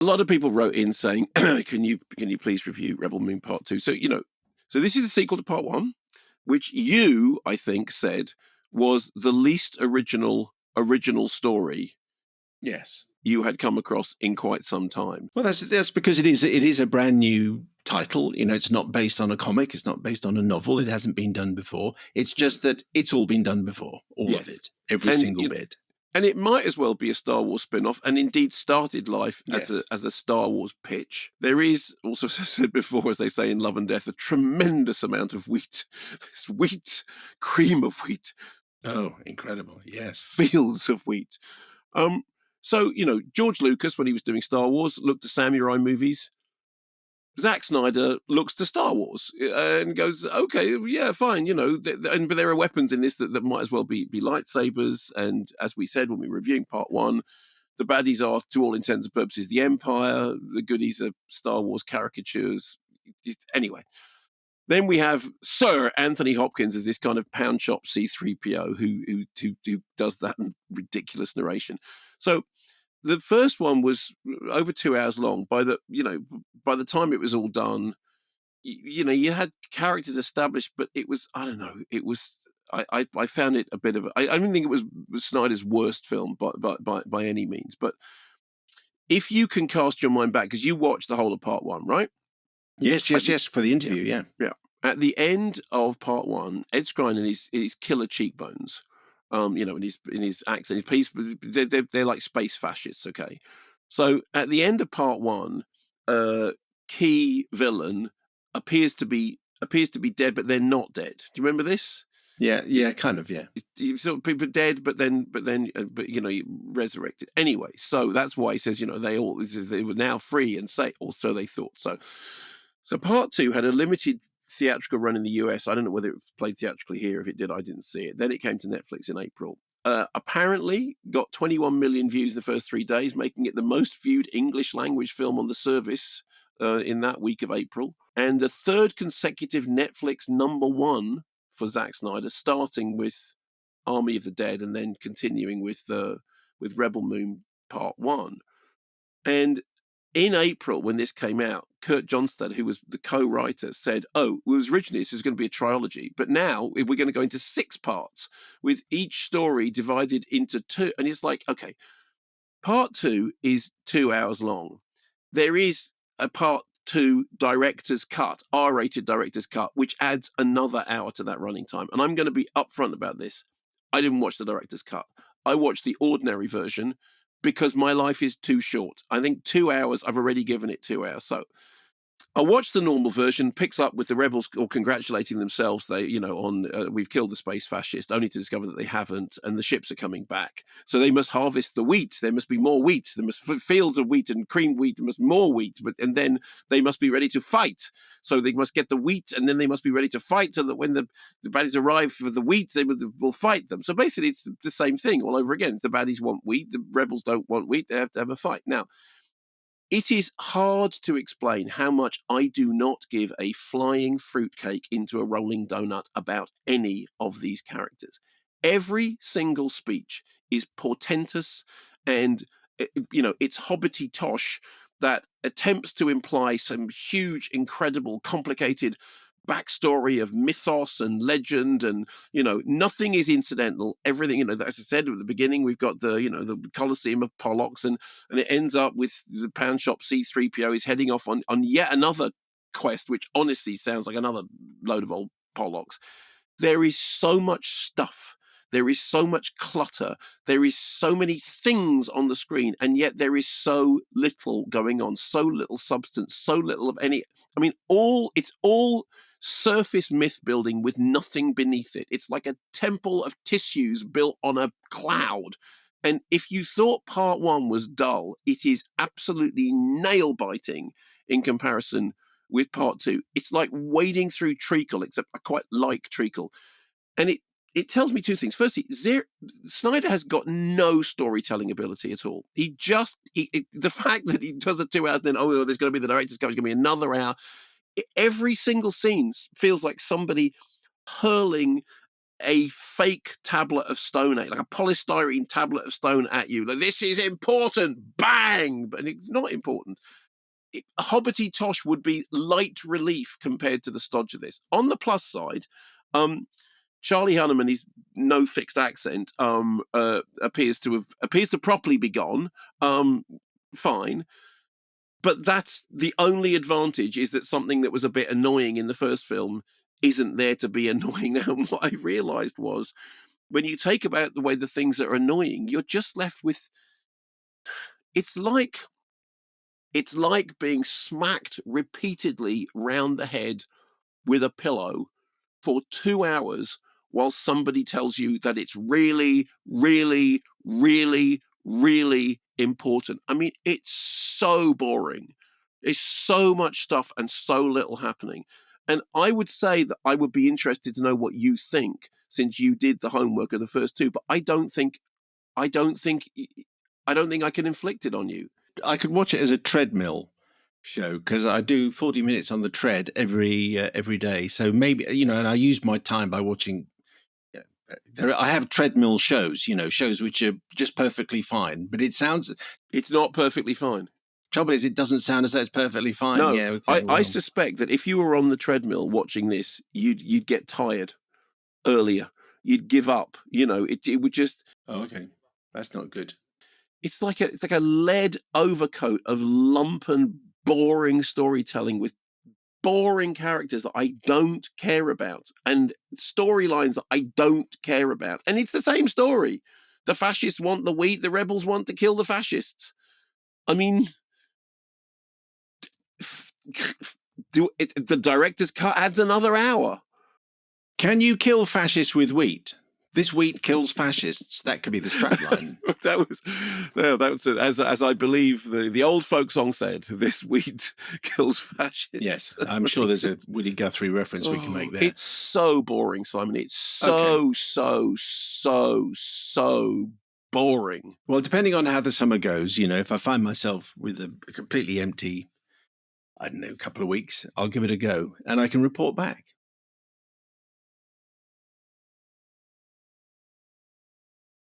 A lot of people wrote in saying, can you please review Rebel Moon Part 2? So, so this is the sequel to Part 1, which you, I think, said was the least original story Yes. you had come across in quite some time. Well, that's because it is a brand new title. It's not based on a comic. It's not based on a novel. It hasn't been done before. It's just that it's all been done before. All of it. Every single bit. And it might as well be a Star Wars spin-off, and indeed started life Yes. as a Star Wars pitch. There is also, as I said before, as they say in Love and Death, a tremendous amount of wheat. This wheat, cream of wheat. Oh, incredible. Yes. Fields of wheat. So, George Lucas, when he was doing Star Wars, looked at samurai movies. Zack Snyder looks to Star Wars and goes, okay, yeah, fine, but there are weapons in this that might as well be lightsabers. And as we said when we were reviewing Part 1, the baddies are, to all intents and purposes, the Empire. The goodies are Star Wars caricatures. Anyway, then we have Sir Anthony Hopkins as this kind of pound shop C-3PO who does that ridiculous narration. So the first one was over 2 hours long. By the time it was all done, you had characters established, but it was, I don't know, it was, I found it a bit of I don't think it was Snyder's worst film by any means. But if you can cast your mind back, because you watched the whole of Part 1, right? Yes, for the interview, yeah. At the end of Part 1, Ed Skrein and his killer cheekbones, in his accent, they're like space fascists. Okay, so at the end of Part 1, key villain appears to be dead, but they're not dead. Do you remember this? Yeah, kind of, yeah. Sort of people dead, but resurrected. Anyway, so that's why he says, they were now free and safe, or so they thought. So Part 2 had a limited theatrical run in the US. I don't know whether it played theatrically here. If it did, I didn't see it. Then it came to Netflix in April. Apparently got 21 million views the first 3 days, making it the most viewed English language film on the service in that week of April. And the third consecutive Netflix #1 for Zack Snyder, starting with Army of the Dead and then continuing with Rebel Moon Part 1. And in April, when this came out, Kurt Johnstad, who was the co-writer, said, originally this was going to be a trilogy, but now we're going to go into 6 parts with each story divided into 2. And it's like, okay, Part 2 is 2 hours long. There is a Part 2 director's cut, R-rated director's cut, which adds another hour to that running time. And I'm going to be upfront about this. I didn't watch the director's cut. I watched the ordinary version, because my life is too short. I think 2 hours, I've already given it 2 hours. So I watched the normal version, picks up with the rebels all congratulating themselves. They, on we've killed the space fascist, only to discover that they haven't, and the ships are coming back. So they must harvest the wheat. There must be more wheat. There must fields of wheat and cream wheat. There must more wheat, and then they must be ready to fight. So they must get the wheat, and then they must be ready to fight, so that when the baddies arrive for the wheat, they will fight them. So basically, it's the same thing all over again. The baddies want wheat. The rebels don't want wheat. They have to have a fight. Now, it is hard to explain how much I do not give a flying fruitcake into a rolling donut about any of these characters. Every single speech is portentous, and it's hobbity tosh that attempts to imply some huge, incredible, complicated backstory of mythos and legend, and nothing is incidental. Everything, as I said at the beginning, we've got the Colosseum of Pollux, and it ends up with the pound shop C-3PO is heading off on yet another quest, which honestly sounds like another load of old Pollux. There is so much stuff. There is so much clutter. There is so many things on the screen, and yet there is so little going on, so little substance, so little of any. I mean, it's all surface myth building with nothing beneath it. It's like a temple of tissues built on a cloud. And if you thought Part 1 was dull, it is absolutely nail biting in comparison with Part 2. It's like wading through treacle, except I quite like treacle. And it tells me two things. Firstly, Snyder has got no storytelling ability at all. The fact that he does it 2 hours, then there's going to be the director's cut, there's going to be another hour. Every single scene feels like somebody hurling a fake tablet of stone, like a polystyrene tablet of stone at you. Like, this is important, bang! But it's not important. Hobbity Tosh would be light relief compared to the stodge of this. On the plus side, Charlie Hunnam and his no fixed accent appears to properly be gone. Fine. But that's the only advantage, is that something that was a bit annoying in the first film isn't there to be annoying now. And what I realized was, when you take about the way the things that are annoying, you're just left with, it's like being smacked repeatedly round the head with a pillow for 2 hours while somebody tells you that it's really, really, really, really important. I mean, it's so boring. There's so much stuff and so little happening. And I would say that I would be interested to know what you think, since you did the homework of the first two, but I don't think I can inflict it on you. I could watch it as a treadmill show, because I do 40 minutes on the tread every day. So maybe, and I use my time by watching. I have treadmill shows, shows which are just perfectly fine, but it's not perfectly fine. Trouble is, it doesn't sound as though it's perfectly fine. No, yeah, okay, I suspect that if you were on the treadmill watching this, you'd get tired earlier. You'd give up. It would just. Oh, okay, that's not good. It's like a lead overcoat of lumpen, boring storytelling with boring characters that I don't care about, and storylines that I don't care about. And it's the same story. The fascists want the wheat, the rebels want to kill the fascists. I mean, the director's cut adds another hour. Can you kill fascists with wheat? This wheat kills fascists. That could be the strapline. that was as I believe the old folk song said. This wheat kills fascists. Yes, I'm sure there's a Woody Guthrie reference we can make there. It's so boring, Simon. It's so boring. Well, depending on how the summer goes, if I find myself with a completely empty, I don't know, couple of weeks, I'll give it a go and I can report back.